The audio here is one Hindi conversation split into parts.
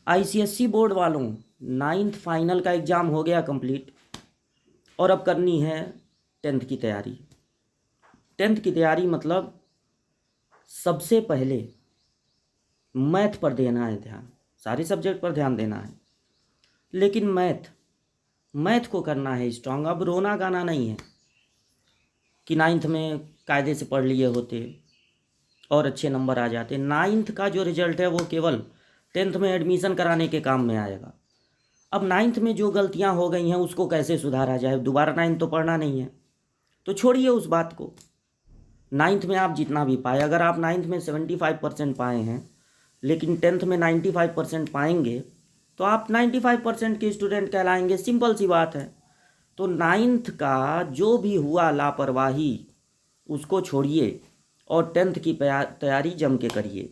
आईसीएसई बोर्ड वालों, 9th फाइनल का एग्ज़ाम हो गया कंप्लीट और अब करनी है 10th की तैयारी। 10th की तैयारी मतलब सबसे पहले मैथ पर देना है ध्यान, सारे सब्जेक्ट पर ध्यान देना है, लेकिन मैथ को करना है स्ट्रांग। अब रोना गाना नहीं है कि 9th में कायदे से पढ़ लिए होते और अच्छे नंबर आ जाते। 9th का जो रिजल्ट है वो केवल 10th में एडमिशन कराने के काम में आएगा। अब 9th में जो गलतियां हो गई हैं उसको कैसे सुधारा जाए, दोबारा 9th तो पढ़ना नहीं है, तो छोड़िए उस बात को। 9th में आप जितना भी पाए, अगर आप 9th में 75% पाए हैं लेकिन 10th में 95% पाएंगे तो आप 95% के स्टूडेंट कहलाएंगे, सिंपल सी बात है। तो 9th का जो भी हुआ लापरवाही उसको छोड़िए और 10th की तैयारी जम के करिए।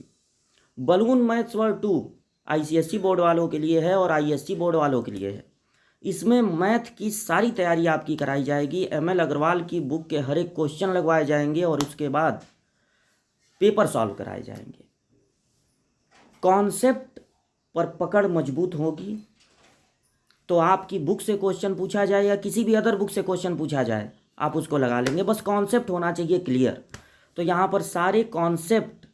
Balloon maths word 2 ICSE board वालों के लिए है और आईएससी बोर्ड वालों के लिए है। इसमें मैथ की सारी तैयारी आपकी कराई जाएगी। एमएल अग्रवाल की बुक के हर एक क्वेश्चन लगवाए जाएंगे और उसके बाद पेपर सॉल्व कराए जाएंगे। कॉन्सेप्ट पर पकड़ मजबूत होगी तो आपकी बुक से क्वेश्चन पूछा जाए या किसी भी अदर बुक से क्वेश्चन पूछा जाए आप उसको लगा लेंगे, बस कॉन्सेप्ट होना चाहिए क्लियर। तो यहाँ पर सारे कॉन्सेप्ट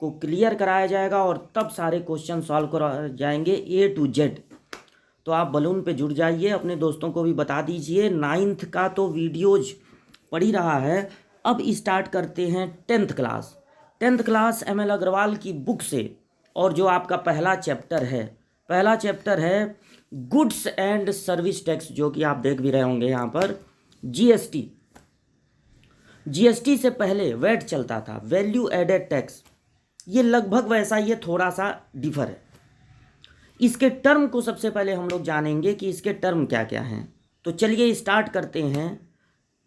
को क्लियर कराया जाएगा और तब सारे क्वेश्चन सॉल्व करा जाएंगे A to Z। तो आप बलून पे जुड़ जाइए, अपने दोस्तों को भी बता दीजिए। 9th का तो वीडियोज पढ़ ही रहा है, अब स्टार्ट करते हैं 10th class. 10th class ML Agarwal की बुक से। और जो आपका पहला चैप्टर है गुड्स एंड सर्विस टैक्स, जो कि आप देख भी रहे होंगे यहाँ पर। जीएसटी से पहले वैट चलता था, वैल्यू एडेड टैक्स। ये लगभग वैसा ही है, थोड़ा सा डिफर है। इसके टर्म को सबसे पहले हम लोग जानेंगे कि इसके टर्म क्या क्या हैं। तो चलिए स्टार्ट करते हैं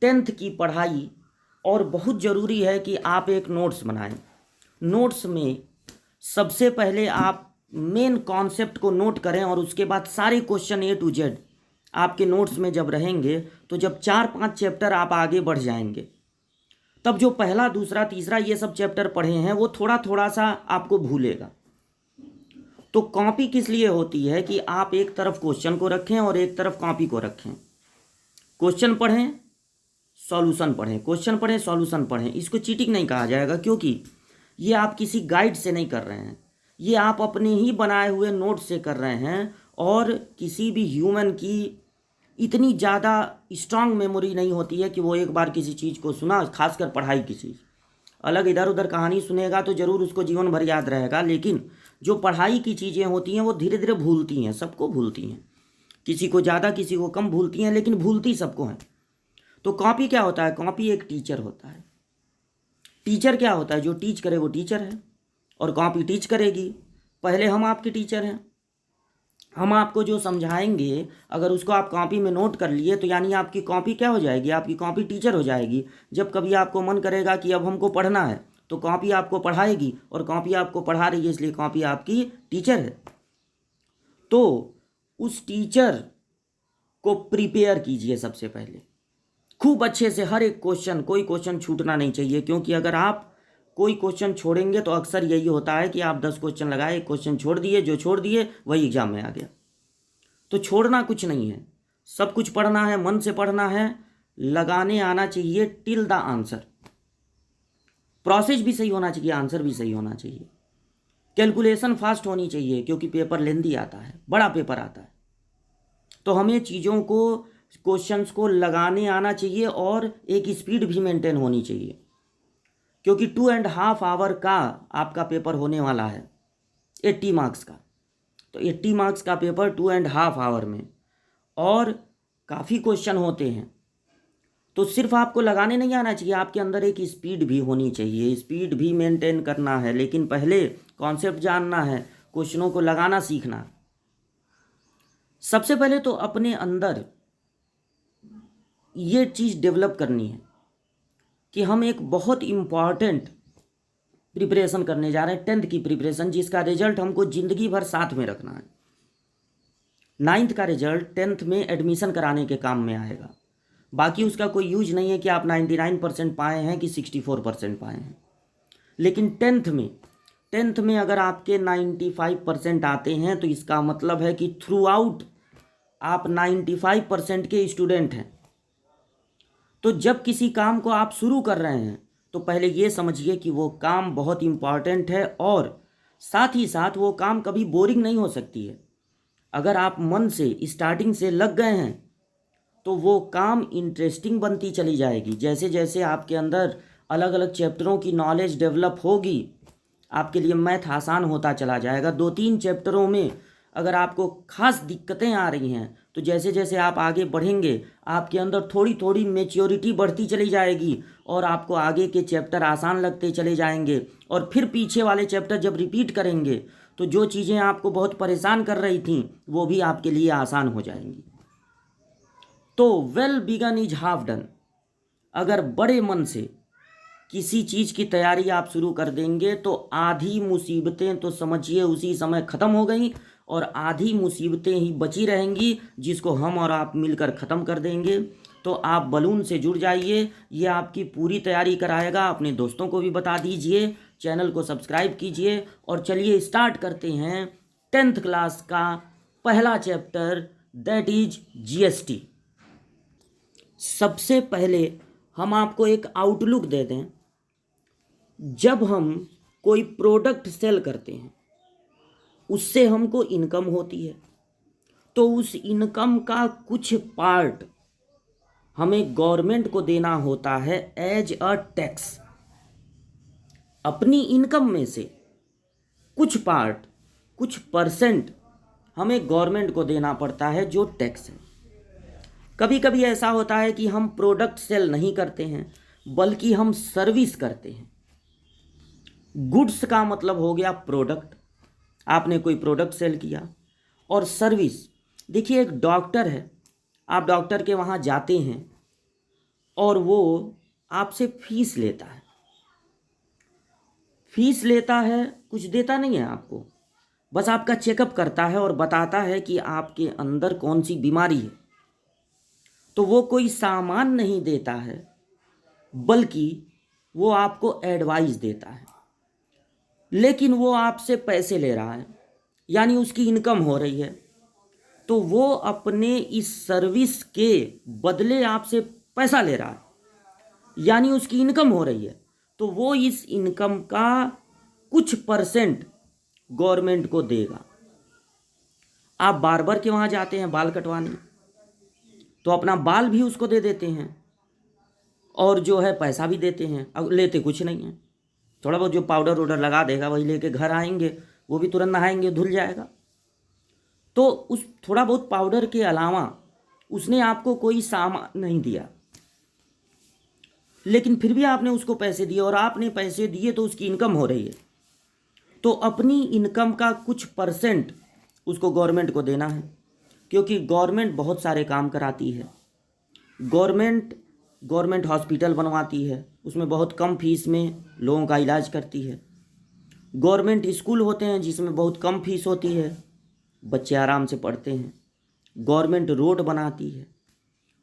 10th की पढ़ाई। और बहुत ज़रूरी है कि आप एक नोट्स बनाएं। नोट्स में सबसे पहले आप मेन कॉन्सेप्ट को नोट करें और उसके बाद सारे क्वेश्चन A to Z आपके नोट्स में जब रहेंगे तो जब 4-5 चैप्टर आप आगे बढ़ जाएंगे तब जो पहला दूसरा तीसरा ये सब चैप्टर पढ़े हैं वो थोड़ा थोड़ा सा आपको भूलेगा। तो कॉपी किस लिए होती है कि आप एक तरफ क्वेश्चन को रखें और एक तरफ कॉपी को रखें। क्वेश्चन पढ़ें, सॉल्यूशन पढ़ें, क्वेश्चन पढ़ें, सॉल्यूशन पढ़ें। इसको चीटिंग नहीं कहा जाएगा क्योंकि ये आप किसी गाइड से नहीं कर रहे हैं, ये आप अपने ही बनाए हुए नोट से कर रहे हैं। और किसी भी ह्यूमन की इतनी ज़्यादा स्ट्रांग मेमोरी नहीं होती है कि वो एक बार किसी चीज़ को सुना, खासकर पढ़ाई की चीज़, अलग इधर उधर कहानी सुनेगा तो ज़रूर उसको जीवन भर याद रहेगा, लेकिन जो पढ़ाई की चीज़ें होती हैं वो धीरे धीरे भूलती हैं, सबको भूलती हैं, किसी को ज़्यादा किसी को कम भूलती हैं, लेकिन भूलती सबको हैं। तो कॉपी क्या होता है? कॉपी एक टीचर होता है। टीचर क्या होता है? जो टीच करे वो टीचर है और कॉपी टीच करेगी। पहले हम आपके टीचर हैं, हम आपको जो समझाएंगे अगर उसको आप कॉपी में नोट कर लिए तो यानी आपकी कॉपी क्या हो जाएगी? आपकी कॉपी टीचर हो जाएगी। जब कभी आपको मन करेगा कि अब हमको पढ़ना है तो कॉपी आपको पढ़ाएगी और कॉपी आपको पढ़ा रही है इसलिए कॉपी आपकी टीचर है। तो उस टीचर को प्रिपेयर कीजिए सबसे पहले खूब अच्छे से। हर एक क्वेश्चन, कोई क्वेश्चन छूटना नहीं चाहिए, क्योंकि अगर आप कोई क्वेश्चन छोड़ेंगे तो अक्सर यही होता है कि आप 10 क्वेश्चन लगाए, एक क्वेश्चन छोड़ दिए, जो छोड़ दिए वही एग्जाम में आ गया। तो छोड़ना कुछ नहीं है, सब कुछ पढ़ना है, मन से पढ़ना है, लगाने आना चाहिए टिल द आंसर। प्रोसेस भी सही होना चाहिए, आंसर भी सही होना चाहिए, कैलकुलेशन फास्ट होनी चाहिए, क्योंकि पेपर लेंदी आता है, बड़ा पेपर आता है। तो हमें चीज़ों को, क्वेश्चंस को लगाने आना चाहिए और एक स्पीड भी मेंटेन होनी चाहिए, क्योंकि 2.5 आवर का आपका पेपर होने वाला है 80 मार्क्स का। तो 80 मार्क्स का पेपर 2.5 आवर में, और काफ़ी क्वेश्चन होते हैं। तो सिर्फ आपको लगाने नहीं आना चाहिए, आपके अंदर एक स्पीड भी होनी चाहिए, स्पीड भी मेंटेन करना है। लेकिन पहले कॉन्सेप्ट जानना है, क्वेश्चनों को लगाना सीखना। सबसे पहले तो अपने अंदर ये चीज़ डेवलप करनी है कि हम एक बहुत इम्पॉर्टेंट प्रिपरेशन करने जा रहे हैं, 10th की प्रिपरेशन, जिसका रिजल्ट हमको ज़िंदगी भर साथ में रखना है। 9th का रिजल्ट 10th में एडमिशन कराने के काम में आएगा। बाकी उसका कोई यूज नहीं है कि आप 99% पाए हैं कि 64% पाए हैं, लेकिन 10th में 10th में अगर आपके 95% आते हैं तो इसका मतलब है कि थ्रू आउट आप 95% के स्टूडेंट हैं। तो जब किसी काम को आप शुरू कर रहे हैं तो पहले ये समझिए कि वो काम बहुत इम्पॉर्टेंट है और साथ ही साथ वो काम कभी बोरिंग नहीं हो सकती है। अगर आप मन से स्टार्टिंग से लग गए हैं तो वो काम इंटरेस्टिंग बनती चली जाएगी। जैसे जैसे आपके अंदर अलग अलग चैप्टरों की नॉलेज डेवलप होगी, आपके लिए मैथ आसान होता चला जाएगा। 2-3 चैप्टरों में अगर आपको खास दिक्कतें आ रही हैं तो जैसे जैसे आप आगे बढ़ेंगे आपके अंदर थोड़ी थोड़ी मेच्योरिटी बढ़ती चली जाएगी और आपको आगे के चैप्टर आसान लगते चले जाएंगे। और फिर पीछे वाले चैप्टर जब रिपीट करेंगे तो जो चीज़ें आपको बहुत परेशान कर रही थी वो भी आपके लिए आसान हो जाएंगी। तो well begun is half done. अगर बड़े मन से किसी चीज़ की तैयारी आप शुरू कर देंगे तो आधी मुसीबतें तो समझिए उसी समय ख़त्म हो गई और आधी मुसीबतें ही बची रहेंगी जिसको हम और आप मिलकर ख़त्म कर देंगे। तो आप बलून से जुड़ जाइए, ये आपकी पूरी तैयारी कराएगा। अपने दोस्तों को भी बता दीजिए, चैनल को सब्सक्राइब कीजिए और चलिए स्टार्ट करते हैं 10th क्लास का पहला चैप्टर, दैट इज जीएसटी। सबसे पहले हम आपको एक आउटलुक दे दें। जब हम कोई प्रोडक्ट सेल करते हैं उससे हमको इनकम होती है, तो उस इनकम का कुछ पार्ट हमें गवर्नमेंट को देना होता है एज अ टैक्स। अपनी इनकम में से कुछ पार्ट, कुछ परसेंट हमें गवर्नमेंट को देना पड़ता है जो टैक्स है। कभी कभी ऐसा होता है कि हम प्रोडक्ट सेल नहीं करते हैं बल्कि हम सर्विस करते हैं। गुड्स का मतलब हो गया प्रोडक्ट, आपने कोई प्रोडक्ट सेल किया। और सर्विस, देखिए एक डॉक्टर है, आप डॉक्टर के वहाँ जाते हैं और वो आपसे फीस लेता है। फीस लेता है, कुछ देता नहीं है आपको, बस आपका चेकअप करता है और बताता है कि आपके अंदर कौन सी बीमारी है। तो वो कोई सामान नहीं देता है बल्कि वो आपको एडवाइस देता है, लेकिन वो आपसे पैसे ले रहा है, यानी उसकी इनकम हो रही है। तो वो अपने इस सर्विस के बदले आपसे पैसा ले रहा है, यानी उसकी इनकम हो रही है। तो वो इस इनकम का कुछ परसेंट गवर्नमेंट को देगा। आप बार्बर के वहाँ जाते हैं बाल कटवाने, तो अपना बाल भी उसको दे देते हैं और जो है पैसा भी देते हैं। अब लेते कुछ नहीं है, थोड़ा बहुत जो पाउडर वाउडर लगा देगा वही लेके घर आएंगे, वो भी तुरंत नहाएंगे धुल जाएगा। तो उस थोड़ा बहुत पाउडर के अलावा उसने आपको कोई सामान नहीं दिया, लेकिन फिर भी आपने उसको पैसे दिए और आपने पैसे दिए तो उसकी इनकम हो रही है। तो अपनी इनकम का कुछ परसेंट उसको गवर्नमेंट को देना है, क्योंकि गवर्नमेंट बहुत सारे काम कराती है। गवर्नमेंट हॉस्पिटल बनवाती है, उसमें बहुत कम फीस में लोगों का इलाज करती है। गवर्नमेंट स्कूल होते हैं जिसमें बहुत कम फीस होती है, बच्चे आराम से पढ़ते हैं। गवर्नमेंट रोड बनाती है,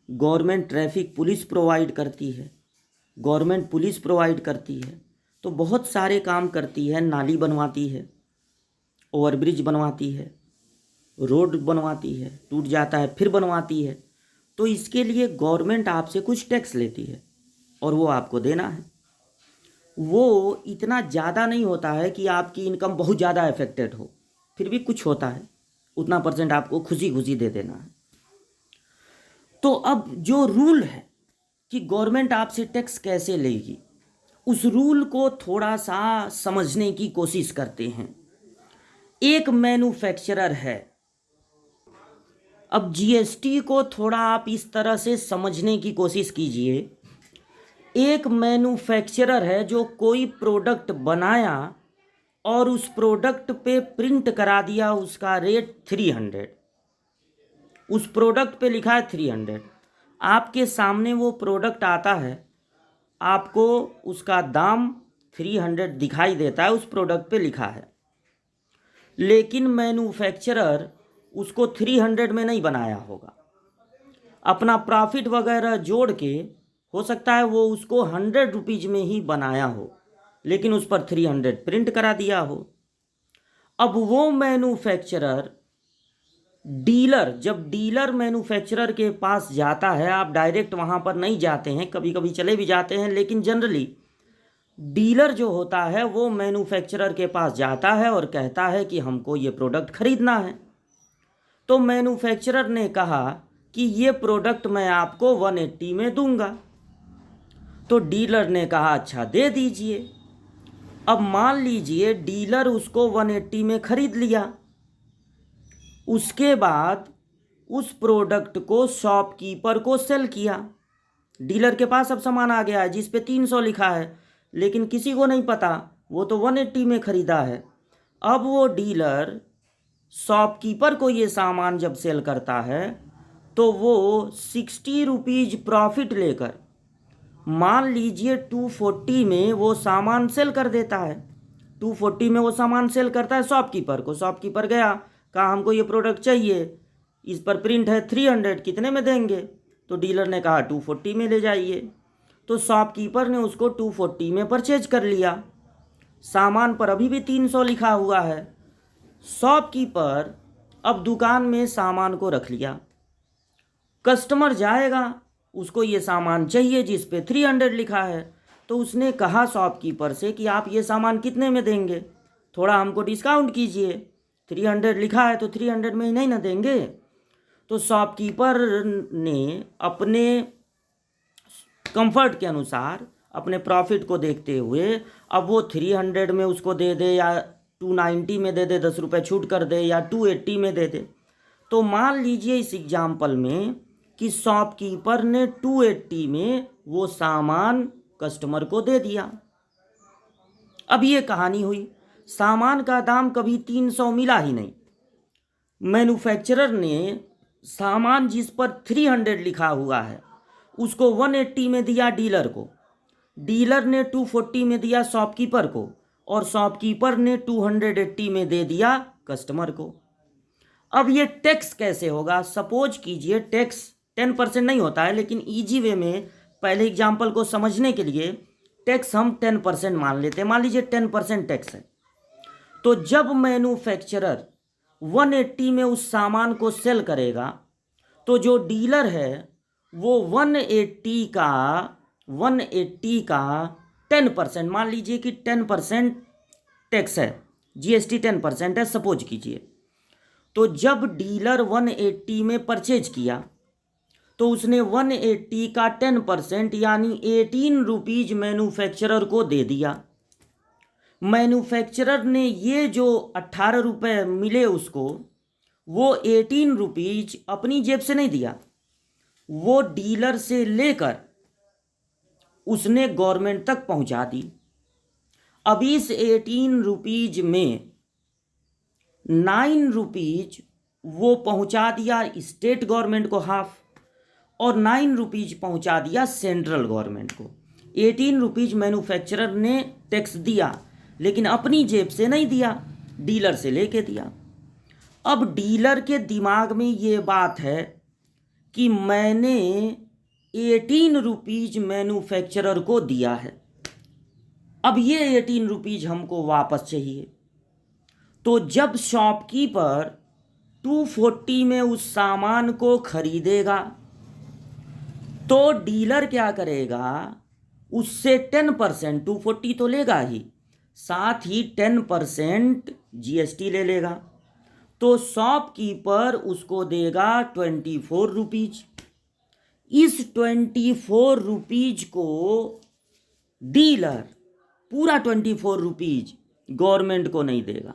गवर्नमेंट ट्रैफिक पुलिस प्रोवाइड करती है, गवर्नमेंट पुलिस प्रोवाइड करती है। तो बहुत सारे काम करती है, नाली बनवाती है, ओवरब्रिज बनवाती है, रोड बनवाती है, टूट जाता है फिर बनवाती है। तो इसके लिए गवर्नमेंट आपसे कुछ टैक्स लेती है और वो आपको देना है। वो इतना ज़्यादा नहीं होता है कि आपकी इनकम बहुत ज़्यादा अफेक्टेड हो, फिर भी कुछ होता है, उतना परसेंट आपको खुशी खुशी दे देना है। तो अब जो रूल है कि गवर्नमेंट आपसे टैक्स कैसे लेगी, उस रूल को थोड़ा सा समझने की कोशिश करते हैं। एक मैन्युफैक्चरर है, अब जीएसटी को थोड़ा आप इस तरह से समझने की कोशिश कीजिए। एक मैन्युफैक्चरर है जो कोई प्रोडक्ट बनाया और उस प्रोडक्ट पे प्रिंट करा दिया, उसका रेट 300, उस प्रोडक्ट पे लिखा है 300। आपके सामने वो प्रोडक्ट आता है, आपको उसका दाम 300 दिखाई देता है, उस प्रोडक्ट पे लिखा है, लेकिन मैन्युफैक्चरर उसको 300 में नहीं बनाया होगा। अपना प्रॉफिट वगैरह जोड़ के हो सकता है वो उसको 100 रुपीज़ में ही बनाया हो, लेकिन उस पर 300 प्रिंट करा दिया हो। अब वो मैन्युफैक्चरर डीलर, जब डीलर मैन्युफैक्चरर के पास जाता है, आप डायरेक्ट वहाँ पर नहीं जाते हैं, कभी कभी चले भी जाते हैं, लेकिन जनरली डीलर जो होता है वो मैन्युफैक्चरर के पास जाता है और कहता है कि हमको ये प्रोडक्ट खरीदना है। तो मैन्युफैक्चरर ने कहा कि ये प्रोडक्ट मैं आपको 180 में दूंगा। तो डीलर ने कहा अच्छा दे दीजिए। अब मान लीजिए डीलर उसको 180 में खरीद लिया। उसके बाद उस प्रोडक्ट को शॉपकीपर को सेल किया। डीलर के पास अब सामान आ गया है जिस पे 300 लिखा है, लेकिन किसी को नहीं पता, वो तो 180 में ख़रीदा है। अब वो डीलर शॉपकीपर को ये सामान जब सेल करता है तो वो 60 रुपीज़ प्रॉफिट लेकर, मान लीजिए 240 में वो सामान सेल कर देता है। 240 में वो सामान सेल करता है शॉपकीपर को। शॉपकीपर गया, कहा हमको ये प्रोडक्ट चाहिए, इस पर प्रिंट है 300, कितने में देंगे? तो डीलर ने कहा 240 में ले जाइए। तो शॉपकीपर ने उसको 240 में परचेज कर लिया। सामान पर अभी भी 300 लिखा हुआ है। शॉपकीपर अब दुकान में सामान को रख लिया। कस्टमर जाएगा, उसको ये सामान चाहिए जिस पे 300 लिखा है। तो उसने कहा शॉपकीपर से कि आप ये सामान कितने में देंगे, थोड़ा हमको डिस्काउंट कीजिए, 300 लिखा है तो 300 में ही नहीं ना देंगे। तो शॉपकीपर ने अपने कंफर्ट के अनुसार, अपने प्रॉफिट को देखते हुए, अब वो 300 में उसको दे दे या 290 में दे दे, 10 रुपये छूट कर दे, या 280 में दे दे। तो मान लीजिए इस एग्जाम्पल में कि शॉपकीपर ने 280 में वो सामान कस्टमर को दे दिया। अब ये कहानी हुई, सामान का दाम कभी 300 मिला ही नहीं। मैन्युफैक्चरर ने सामान जिस पर 300 लिखा हुआ है उसको 180 में दिया डीलर को, डीलर ने 240 में दिया शॉपकीपर को, और शॉपकीपर ने 280 में दे दिया कस्टमर को। अब ये टैक्स कैसे होगा? सपोज कीजिए टैक्स 10% नहीं होता है, लेकिन इजी वे में पहले एग्जाम्पल को समझने के लिए टैक्स हम 10% मान लेते हैं। मान लीजिए 10% टैक्स है। तो जब मैन्युफैक्चरर 180 में उस सामान को सेल करेगा तो जो डीलर है वो 180 का 10%, मान लीजिए कि 10% टैक्स है, जीएसटी 10% है सपोज कीजिए। तो जब डीलर 180 में परचेज किया तो उसने 180 का 10% यानी 18 रुपीज़ मैन्युफैक्चरर को दे दिया। मैन्युफैक्चरर ने ये जो 18 रुपये मिले उसको, वो 18 रुपीज़ अपनी जेब से नहीं दिया, वो डीलर से लेकर उसने गवर्नमेंट तक पहुंचा दी। अब इस 18 रुपीज़ में 9 रुपीज़ वो पहुंचा दिया स्टेट गवर्नमेंट को हाफ, और 9 रुपीज़ पहुंचा दिया सेंट्रल गवर्नमेंट को। 18 रुपीज़ मैन्युफैक्चरर ने टैक्स दिया, लेकिन अपनी जेब से नहीं दिया, डीलर से लेके दिया। अब डीलर के दिमाग में ये बात है कि मैंने 18 रुपीज़ मैन्युफैक्चरर को दिया है, अब ये 18 रुपीज़ हमको वापस चाहिए। तो जब शॉपकीपर 240 में उस सामान को खरीदेगा तो डीलर क्या करेगा, उससे 10%, 240 तो लेगा ही, साथ ही 10% जीएसटी ले लेगा। तो शॉपकीपर उसको देगा 24 रुपीज़। इस 24 रुपीज़ को डीलर पूरा 24 रुपीज़ गवर्नमेंट को नहीं देगा।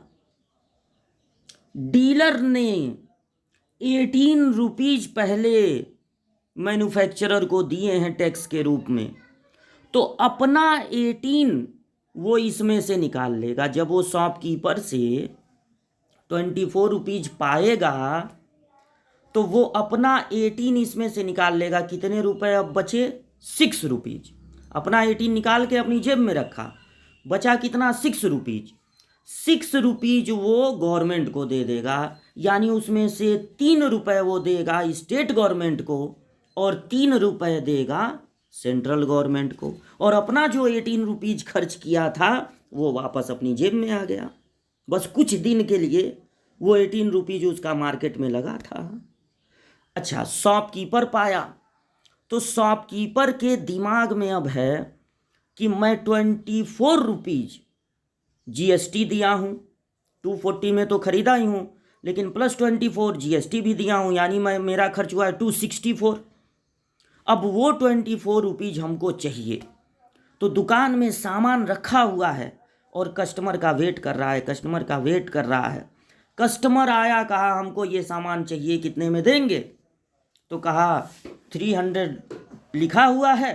डीलर ने 18 रुपीज़ पहले मैन्युफैक्चरर को दिए हैं टैक्स के रूप में, तो अपना 18 वो इसमें से निकाल लेगा। जब वो शॉपकीपर से 24 रुपीज़ पाएगा तो वो अपना 18 इसमें से निकाल लेगा। कितने रुपए अब बचे? 6 रुपीज़। अपना 18 निकाल के अपनी जेब में रखा, बचा कितना? 6 रुपीज़। 6 रुपीज़ वो गवर्नमेंट को दे देगा, यानी उसमें से 3 रुपए वो देगा स्टेट गवर्नमेंट को और 3 रुपए देगा सेंट्रल गवर्नमेंट को, और अपना जो 18 रुपीज खर्च किया था वो वापस अपनी जेब में आ गया। बस कुछ दिन के लिए वो 18 रुपीज उसका मार्केट में लगा था। अच्छा, शॉपकीपर पाया, तो शॉपकीपर के दिमाग में अब है कि मैं 24 रुपीज जीएसटी दिया हूँ, 240 में तो खरीदा ही हूँ, लेकिन प्लस 24 जीएसटी भी दिया हूँ, यानी मेरा खर्च हुआ है 264। अब वो 24 रुपीज हमको चाहिए, तो दुकान में सामान रखा हुआ है और कस्टमर का वेट कर रहा है, कस्टमर का वेट कर रहा है। कस्टमर आया, कहा हमको ये सामान चाहिए, कितने में देंगे? तो कहा 300 लिखा हुआ है।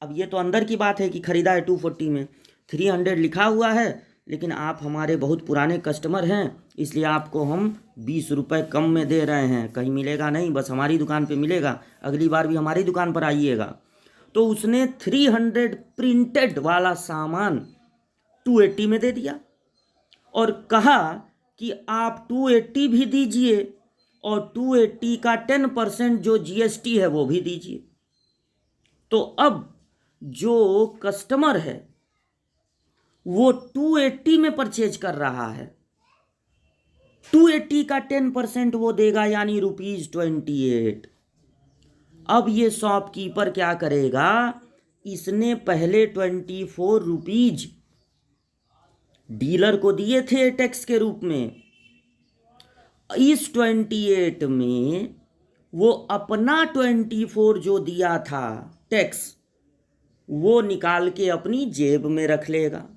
अब ये तो अंदर की बात है कि खरीदा है 240 में, 300 लिखा हुआ है, लेकिन आप हमारे बहुत पुराने कस्टमर हैं, इसलिए आपको हम 20 रुपये कम में दे रहे हैं। कहीं मिलेगा नहीं, बस हमारी दुकान पे मिलेगा, अगली बार भी हमारी दुकान पर आइएगा। तो उसने 300 प्रिंटेड वाला सामान 280 में दे दिया और कहा कि आप 280 भी दीजिए और 280 का 10% जो जीएसटी है वो भी दीजिए। तो अब जो कस्टमर है वो 280 में परचेज कर रहा है, 280 का 10% वो देगा, यानी ₹28। अब ये शॉपकीपर क्या करेगा, इसने पहले 24 रुपीज डीलर को दिए थे टैक्स के रूप में, इस 28 में वो अपना 24 जो दिया था टैक्स वो निकाल के अपनी जेब में रख लेगा।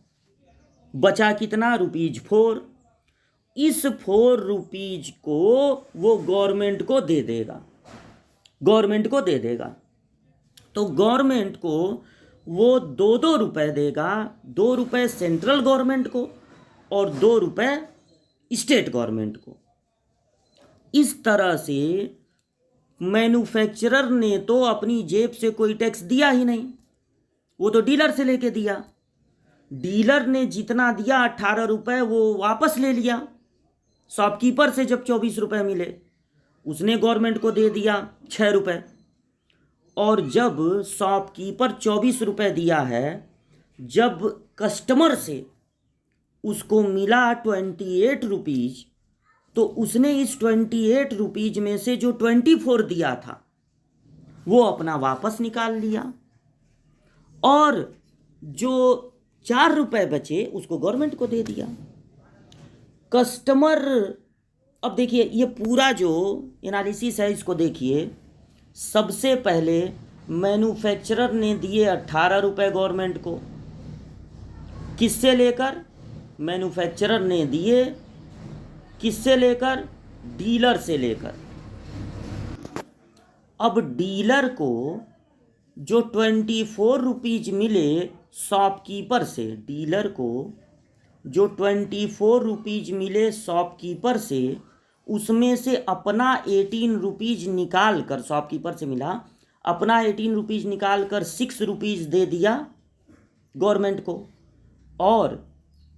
बचा कितना? ₹4। इस 4 रुपीज को वो गवर्नमेंट को दे देगा, गवर्नमेंट को दे देगा। तो गवर्नमेंट को वो 2-2 रुपये देगा, 2 रुपये सेंट्रल गवर्नमेंट को और 2 रुपये स्टेट गवर्नमेंट को। इस तरह से मैन्युफैक्चरर ने तो अपनी जेब से कोई टैक्स दिया ही नहीं, वो तो डीलर से लेके दिया। डीलर ने जितना दिया 18 रुपये वो वापस ले लिया शॉपकीपर से। जब 24 रुपये मिले उसने गवर्नमेंट को दे दिया 6 रुपये, और जब शॉपकीपर 24 रुपये दिया है, जब कस्टमर से उसको मिला 28 रुपीज, तो उसने इस 28 रुपीज में से जो 24 दिया था वो अपना वापस निकाल लिया, और जो 4 रुपये बचे उसको गवर्नमेंट को दे दिया। कस्टमर, अब देखिए ये पूरा जो एनालिसिस है इसको देखिए। सबसे पहले मैन्युफैक्चरर ने दिए 18 रुपये गवर्नमेंट को, किससे लेकर? मैन्युफैक्चरर ने दिए किससे लेकर? डीलर से लेकर। अब डीलर को जो 24 रुपीज मिले शॉपकीपर से, डीलर को जो 24 रुपीज मिले शॉपकीपर से, उसमें से अपना 18 रुपीज निकाल कर, शॉपकीपर से मिला, अपना 18 रुपीज निकाल कर 6 रुपीज दे दिया गवर्नमेंट को। और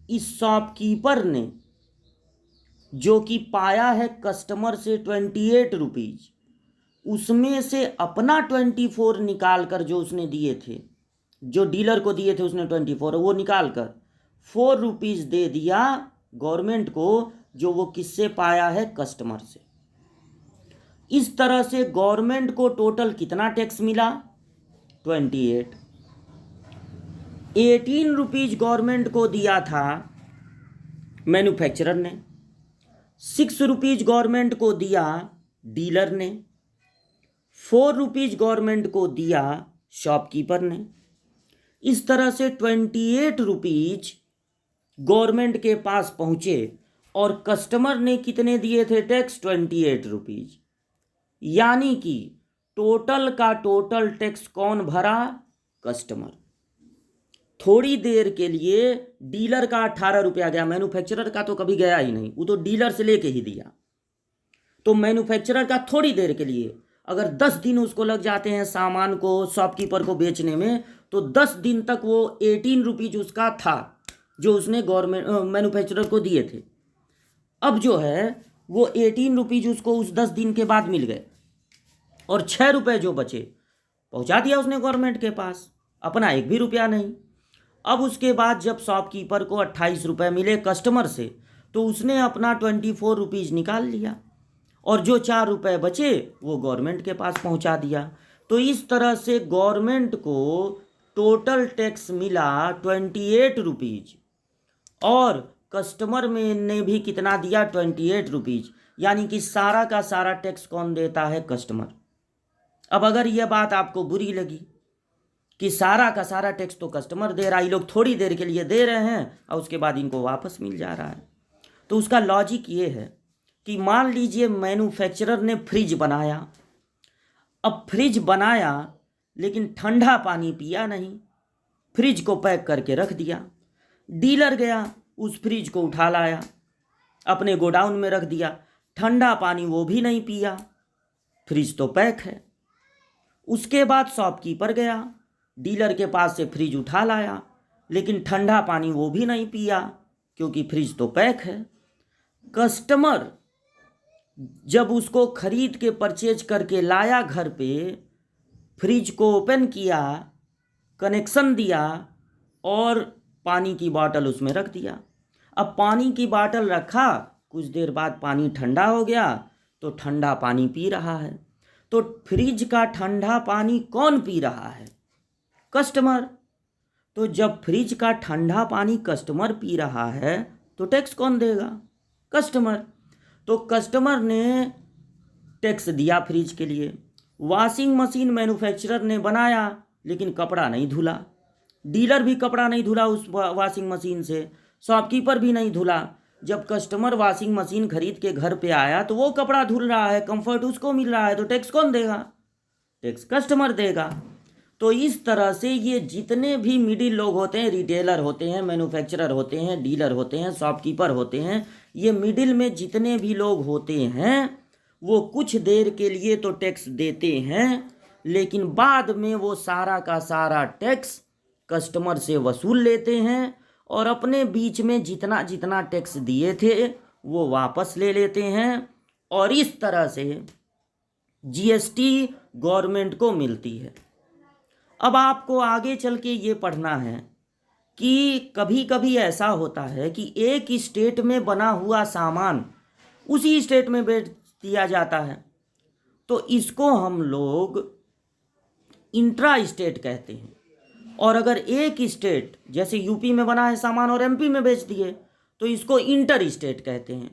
इस शॉपकीपर ने जो कि पाया है कस्टमर से 28 रुपीज, उसमें से अपना 24 निकाल कर, जो उसने दिए थे, जो डीलर को दिए थे उसने 24, वो निकाल कर 4 रुपीज दे दिया गवर्नमेंट को, जो वो किससे पाया है? कस्टमर से। इस तरह से गवर्नमेंट को टोटल कितना टैक्स मिला? 28। 18 रुपीज गवर्नमेंट को दिया था मैन्युफैक्चरर ने, 6 रुपीज गवर्नमेंट को दिया डीलर ने, 4 रुपीज गवर्नमेंट को दिया शॉपकीपर ने। इस तरह से 28 रुपीज गवर्नमेंट के पास पहुंचे, और कस्टमर ने कितने दिए थे टैक्स? 28 रुपीज। यानी कि टोटल का टोटल टैक्स कौन भरा? कस्टमर। थोड़ी देर के लिए डीलर का 18 रुपया गया, मैन्युफैक्चरर का तो कभी गया ही नहीं, वो तो डीलर से लेके ही दिया। तो मैन्युफैक्चरर का थोड़ी देर के लिए, अगर 10 दिन उसको लग जाते हैं सामान को शॉपकीपर को बेचने में, तो 10 दिन तक वो 18 रुपीज उसका था जो उसने गवर्नमेंट मैन्युफैक्चरर को दिए थे। अब जो है वो 18 रुपीज उसको उस 10 दिन के बाद मिल गए, और 6 रुपये जो बचे पहुंचा दिया उसने गवर्नमेंट के पास, अपना 1 भी रुपया नहीं। अब उसके बाद जब शॉपकीपर को 28 रुपये मिले कस्टमर से, तो उसने अपना 24 रुपीज़ निकाल लिया और जो 4 रुपये बचे वो गवर्नमेंट के पास पहुंचा दिया। तो इस तरह से गवर्नमेंट को टोटल टैक्स मिला 28 रुपीज़ और कस्टमर में ने भी कितना दिया, 28 रुपीज़। यानी कि सारा का सारा टैक्स कौन देता है, कस्टमर। अब अगर यह बात आपको बुरी लगी कि सारा का सारा टैक्स तो कस्टमर दे रहा है, ये लोग थोड़ी देर के लिए दे रहे हैं और उसके बाद इनको वापस मिल जा रहा है, तो उसका लॉजिक ये है कि मान लीजिए मैन्युफैक्चरर ने फ्रिज बनाया। अब फ्रिज बनाया लेकिन ठंडा पानी पिया नहीं, फ्रिज को पैक करके रख दिया। डीलर गया, उस फ्रिज को उठा लाया, अपने गोडाउन में रख दिया, ठंडा पानी वो भी नहीं पिया, फ्रिज तो पैक है। उसके बाद शॉपकीपर गया, डीलर के पास से फ्रिज उठा लाया, लेकिन ठंडा पानी वो भी नहीं पिया क्योंकि फ्रिज तो पैक है। कस्टमर जब उसको खरीद के परचेज करके लाया घर पे, फ्रिज को ओपन किया, कनेक्शन दिया और पानी की बोतल उसमें रख दिया। अब पानी की बोतल रखा, कुछ देर बाद पानी ठंडा हो गया तो ठंडा पानी पी रहा है। तो फ्रिज का ठंडा पानी कौन पी रहा है, कस्टमर। तो जब फ्रिज का ठंडा पानी कस्टमर पी रहा है तो टैक्स कौन देगा, कस्टमर। तो कस्टमर ने टैक्स दिया फ्रिज के लिए। वॉशिंग मशीन मैन्युफैक्चरर ने बनाया लेकिन कपड़ा नहीं धुला, डीलर भी कपड़ा नहीं धुला उस वॉशिंग मशीन से, शॉपकीपर भी नहीं धुला। जब कस्टमर वॉशिंग मशीन खरीद के घर पे आया तो वो कपड़ा धुल रहा है, कंफर्ट उसको मिल रहा है, तो टैक्स कौन देगा, टैक्स कस्टमर देगा। तो इस तरह से ये जितने भी मिडिल लोग होते हैं, रिटेलर होते हैं, मैन्युफैक्चरर होते हैं, डीलर होते हैं, शॉपकीपर होते हैं, ये मिडिल में जितने भी लोग होते हैं वो कुछ देर के लिए तो टैक्स देते हैं, लेकिन बाद में वो सारा का सारा टैक्स कस्टमर से वसूल लेते हैं और अपने बीच में जितना जितना टैक्स दिए थे वो वापस ले लेते हैं। और इस तरह से जीएसटी गवर्नमेंट को मिलती है। अब आपको आगे चल के ये पढ़ना है कि कभी कभी ऐसा होता है कि एक स्टेट में बना हुआ सामान उसी स्टेट में बेच दिया जाता है, तो इसको हम लोग इंट्रा स्टेट कहते हैं। और अगर एक स्टेट जैसे यूपी में बना है सामान और एमपी में बेच दिए तो इसको इंटर स्टेट कहते हैं।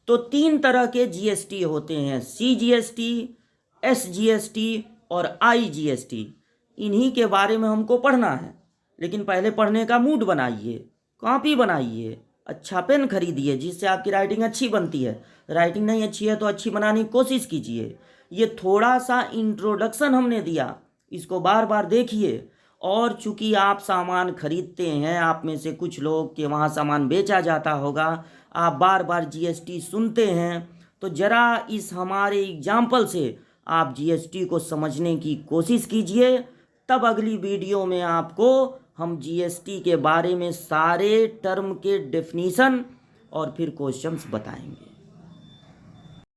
तो 3 तरह के जीएसटी होते हैं, सीजीएसटी, एसजीएसटी और आईजीएसटी। इन्हीं के बारे में हमको पढ़ना है, लेकिन पहले पढ़ने का मूड बनाइए, कॉपी बनाइए, अच्छा पेन खरीदिए जिससे आपकी राइटिंग अच्छी बनती है। राइटिंग नहीं अच्छी है तो अच्छी बनाने की कोशिश कीजिए। ये थोड़ा सा इंट्रोडक्शन हमने दिया, इसको बार बार देखिए। और चूंकि आप सामान खरीदते हैं, आप में से कुछ लोग के वहाँ सामान बेचा जाता होगा, आप बार बार जीएसटी सुनते हैं, तो ज़रा इस हमारे एग्जाम्पल से आप जीएसटी को समझने की कोशिश कीजिए। तब अगली वीडियो में आपको हम जीएसटी के बारे में सारे टर्म के डेफिनीशन और फिर क्वेश्चंस बताएंगे।